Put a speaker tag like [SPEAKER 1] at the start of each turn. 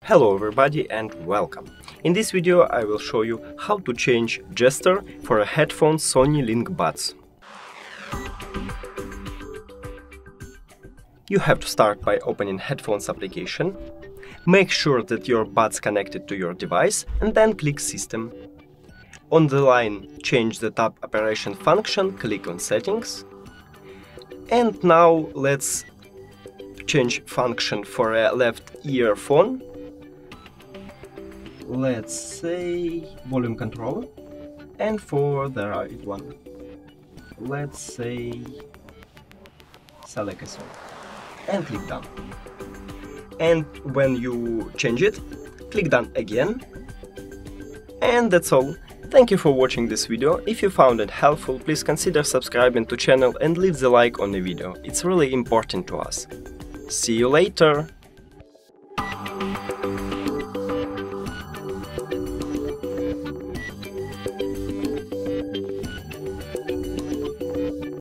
[SPEAKER 1] Hello everybody and welcome! In this video I will show you how to change gesture for a headphone Sony LinkBuds. You have to start by opening Headphones application, make sure that your buds connected to your device and then click System. On the line Change the tab Operation function, click on Settings. And now let's change function for a left earphone. Let's say volume control, and for the right one, let's say select a song and click done. And when you change it, click done again. And that's all. Thank you for watching this video. If you found it helpful, please consider subscribing to channel and leave the like on the video. It's really important to us. See you later!